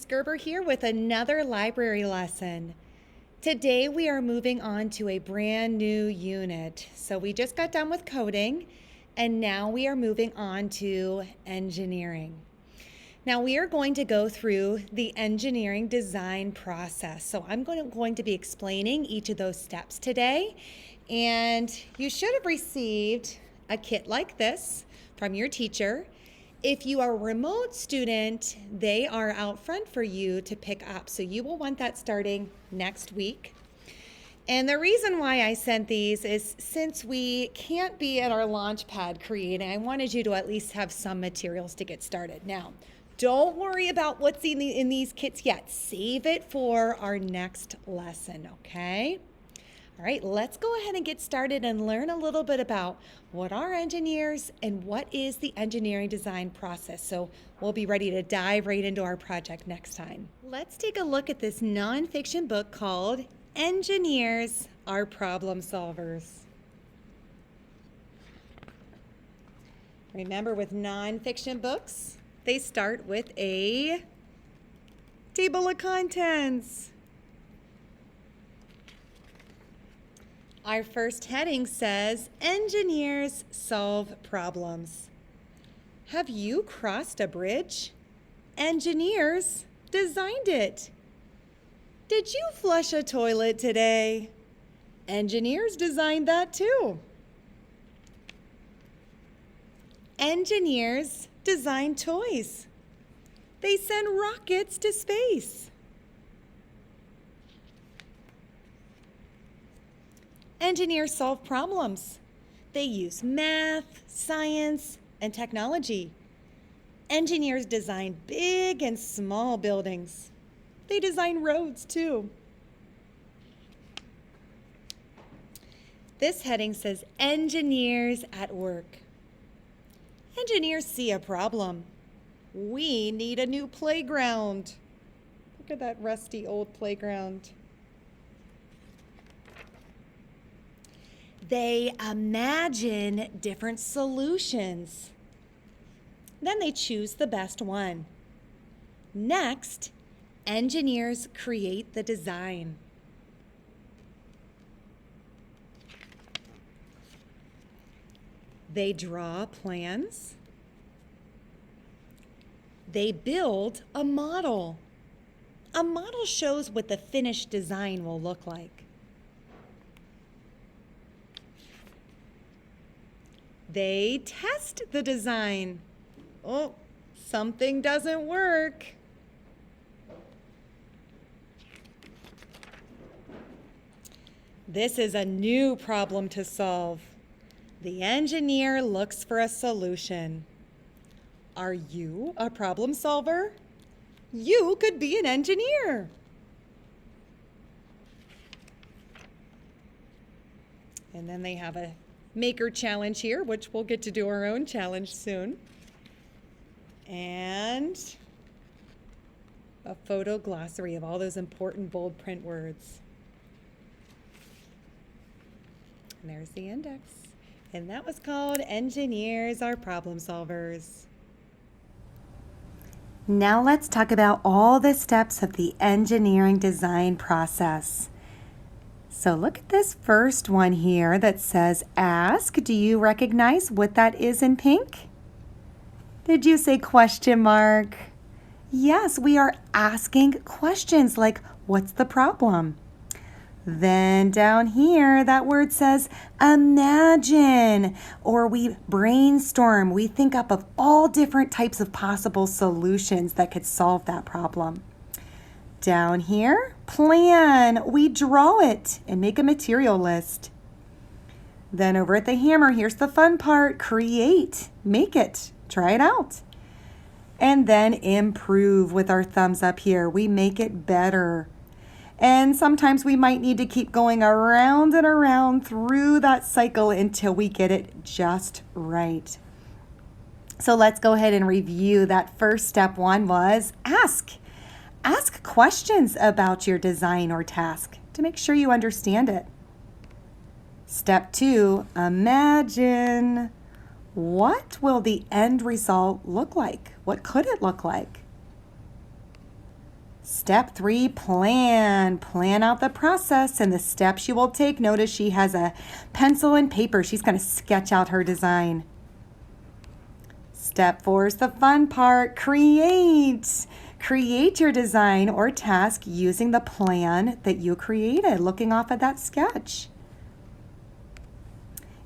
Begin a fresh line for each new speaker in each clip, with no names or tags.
Mrs. Gerber here with another library lesson. Today we are moving on to a brand new unit. So we just got done with coding and now we are moving on to engineering. Now we are going to go through the engineering design process. So I'm going to be explaining each of those steps today. And you should have received a kit like this from your teacher. If you are a remote student, they are out front for you to pick up. So you will want that starting next week. And the reason why I sent these is since we can't be at our launch pad creating, I wanted you to at least have some materials to get started. Now, don't worry about what's in these kits yet. Save it for our next lesson, okay? All right, let's go ahead and get started and learn a little bit about what are engineers and what is the engineering design process. So we'll be ready to dive right into our project next time. Let's take a look at this nonfiction book called Engineers Are Problem Solvers. Remember, with nonfiction books, they start with a table of contents. Our first heading says, Engineers Solve Problems. Have you crossed a bridge? Engineers designed it. Did you flush a toilet today? Engineers designed that too. Engineers design toys. They send rockets to space. Engineers solve problems. They use math, science, and technology. Engineers design big and small buildings. They design roads too. This heading says Engineers at Work. Engineers see a problem. We need a new playground. Look at that rusty old playground. They imagine different solutions. Then they choose the best one. Next, engineers create the design. They draw plans. They build a model. A model shows what the finished design will look like. They test the design. Oh, something doesn't work. This is a new problem to solve. The engineer looks for a solution. Are you a problem solver? You could be an engineer. And then they have a maker challenge here, which we'll get to do our own challenge soon. And a photo glossary of all those important bold print words. And there's the index. And that was called Engineers Are Problem Solvers. Now let's talk about all the steps of the engineering design process. So look at this first one here that says ask. Do you recognize what that is in pink? Did you say question mark? Yes, we are asking questions like what's the problem? Then down here that word says imagine, or we brainstorm. We think up of all different types of possible solutions that could solve that problem. Down here, plan. We draw it and make a material list. Then over at the hammer, here's the fun part. Create. Make it. Try it out. And then improve with our thumbs up here. We make it better. And sometimes we might need to keep going around and around through that cycle until we get it just right. So let's go ahead and review that. First step one was ask. Ask questions about your design or task to make sure you understand it. Step two, imagine. What will the end result look like? What could it look like? Step 3, plan. Plan out the process and the steps you will take. Notice she has a pencil and paper. She's going to sketch out her design. Step 4 is the fun part. Create. Create your design or task using the plan that you created, looking off at that sketch.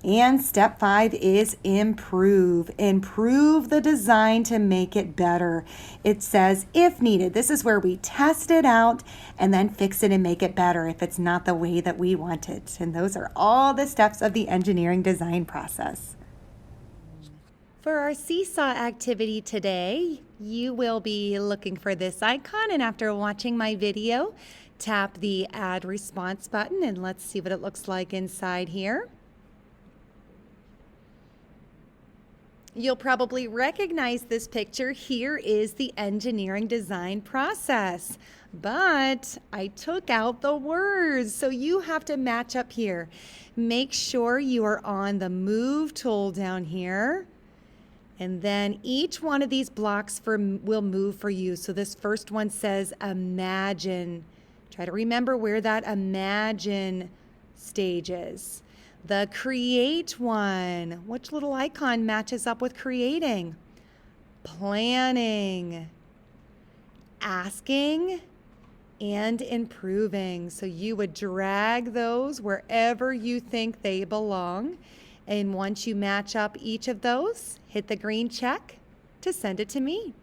And step 5 is improve. Improve the design to make it better. It says if needed. This is where we test it out and then fix it and make it better if it's not the way that we want it. And those are all the steps of the engineering design process. For our seesaw activity today, you will be looking for this icon, and after watching my video, tap the Add Response button and let's see what it looks like inside here. You'll probably recognize this picture. Here is the engineering design process, but I took out the words, so you have to match up here. Make sure you are on the Move tool down here. And then each one of these blocks will move for you. So this first one says imagine. Try to remember where that imagine stage is. The create one. Which little icon matches up with creating? Planning. Asking and improving. So you would drag those wherever you think they belong. And once you match up each of those, hit the green check to send it to me.